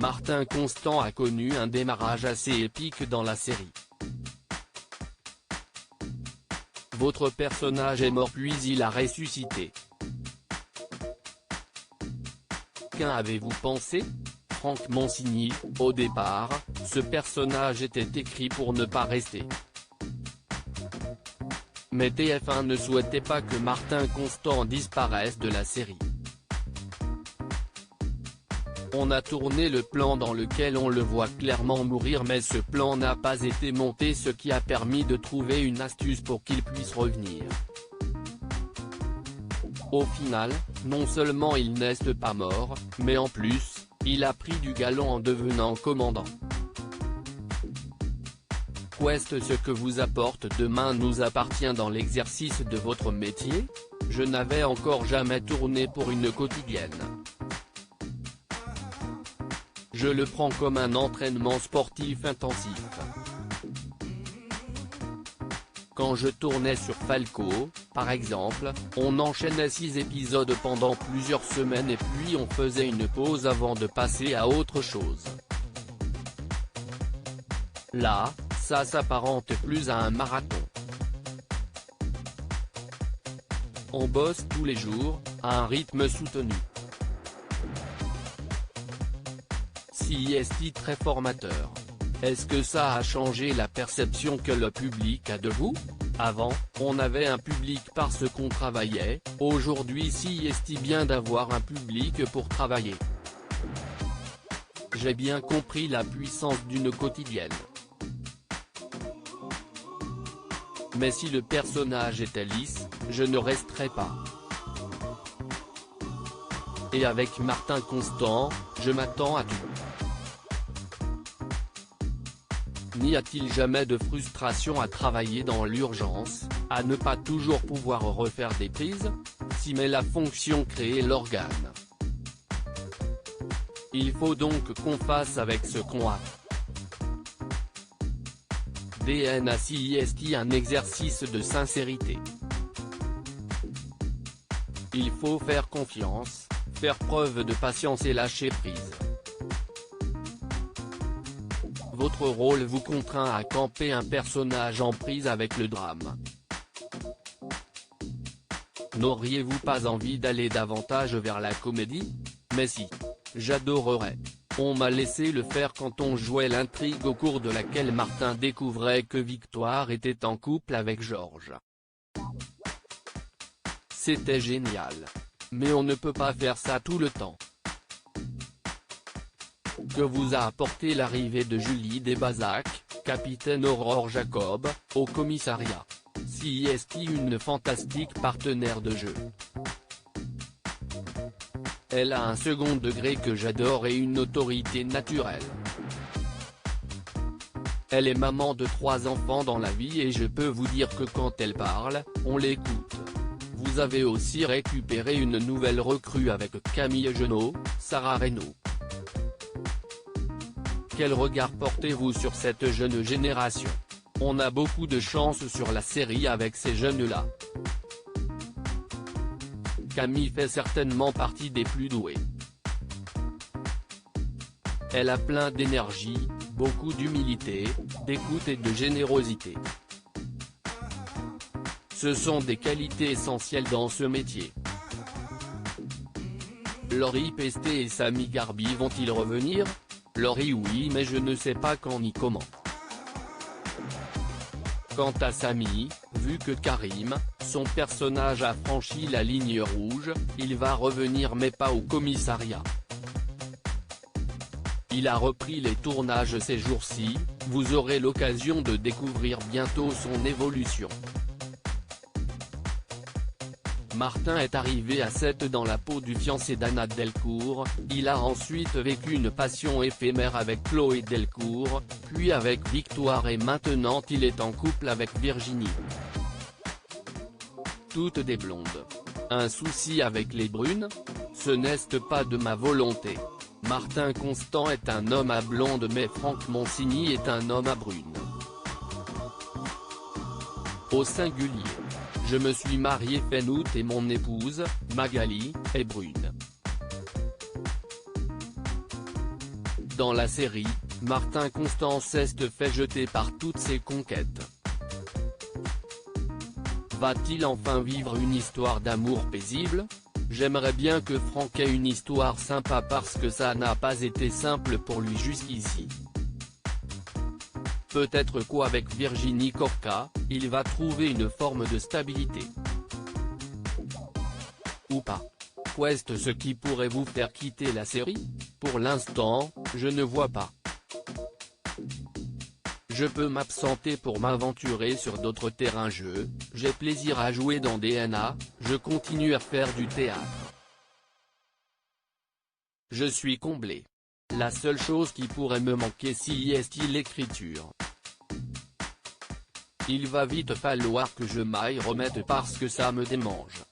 Martin Constant a connu un démarrage assez épique dans la série. Votre personnage est mort puis il a ressuscité. Qu'en avez-vous pensé? Franck Monsigny, au départ, ce personnage était écrit pour ne pas rester. Mais TF1 ne souhaitait pas que Martin Constant disparaisse de la série. On a tourné le plan dans lequel on le voit clairement mourir, mais ce plan n'a pas été monté, ce qui a permis de trouver une astuce pour qu'il puisse revenir. Au final, non seulement il n'est pas mort, mais en plus, il a pris du galon en devenant commandant. Qu'est-ce ce que vous apporte demain nous appartient dans l'exercice de votre métier? Je n'avais encore jamais tourné pour une quotidienne. Je le prends comme un entraînement sportif intensif. Quand je tournais sur Falco, par exemple, on enchaînait 6 épisodes pendant plusieurs semaines et puis on faisait une pause avant de passer à autre chose. Là, ça s'apparente plus à un marathon. On bosse tous les jours, à un rythme soutenu. CIST très formateur. Est-ce que ça a changé la perception que le public a de vous? Avant, on avait un public parce qu'on travaillait, aujourd'hui CIST bien d'avoir un public pour travailler. J'ai bien compris la puissance d'une quotidienne. Mais si le personnage était lisse, je ne resterais pas. Et avec Martin Constant, je m'attends à tout. N'y a-t-il jamais de frustration à travailler dans l'urgence, à ne pas toujours pouvoir refaire des prises? Si mais la fonction crée l'organe. Il faut donc qu'on fasse avec ce qu'on a. DNA CIST un exercice de sincérité. Il faut faire confiance, faire preuve de patience et lâcher prise. Votre rôle vous contraint à camper un personnage en prise avec le drame. N'auriez-vous pas envie d'aller davantage vers la comédie? Mais si. J'adorerais. On m'a laissé le faire quand on jouait l'intrigue au cours de laquelle Martin découvrait que Victoire était en couple avec Georges. C'était génial. Mais on ne peut pas faire ça tout le temps. Que vous a apporté l'arrivée de Julie Desbazac, capitaine Aurore Jacob, au commissariat? CIST une fantastique partenaire de jeu. Elle a un second degré que j'adore et une autorité naturelle. Elle est maman de 3 enfants dans la vie et je peux vous dire que quand elle parle, on l'écoute. Vous avez aussi récupéré une nouvelle recrue avec Camille Genot, Sarah Reynaud. Quel regard portez-vous sur cette jeune génération? On a beaucoup de chance sur la série avec ces jeunes-là. Camille fait certainement partie des plus doués. Elle a plein d'énergie, beaucoup d'humilité, d'écoute et de générosité. Ce sont des qualités essentielles dans ce métier. Laurie Pesté et Samy Garbi vont-ils revenir? Laurie oui, mais je ne sais pas quand ni comment. Quant à Samy, vu que Karim, son personnage a franchi la ligne rouge, il va revenir mais pas au commissariat. Il a repris les tournages ces jours-ci, vous aurez l'occasion de découvrir bientôt son évolution. Martin est arrivé à 7 dans la peau du fiancé d'Anna Delcourt, il a ensuite vécu une passion éphémère avec Chloé Delcourt, puis avec Victoire et maintenant il est en couple avec Virginie. Toutes des blondes. Un souci avec les brunes? Ce n'est pas de ma volonté. Martin Constant est un homme à blonde mais Franck Monsigny est un homme à brune. Au singulier. Je me suis marié fin août et mon épouse, Magali, est brune. Dans la série, Martin Constance est fait jeter par toutes ses conquêtes. Va-t-il enfin vivre une histoire d'amour paisible? J'aimerais bien que Franck ait une histoire sympa parce que ça n'a pas été simple pour lui jusqu'ici. Peut-être qu'avec Virginie Corca, il va trouver une forme de stabilité. Ou pas. Qu'est ce qui pourrait vous faire quitter la série? Pour l'instant, je ne vois pas. Je peux m'absenter pour m'aventurer sur d'autres terrains-jeux, j'ai plaisir à jouer dans DNA, je continue à faire du théâtre. Je suis comblé. La seule chose qui pourrait me manquer si est l'écriture. Il va vite falloir que je m'aille remettre parce que ça me démange.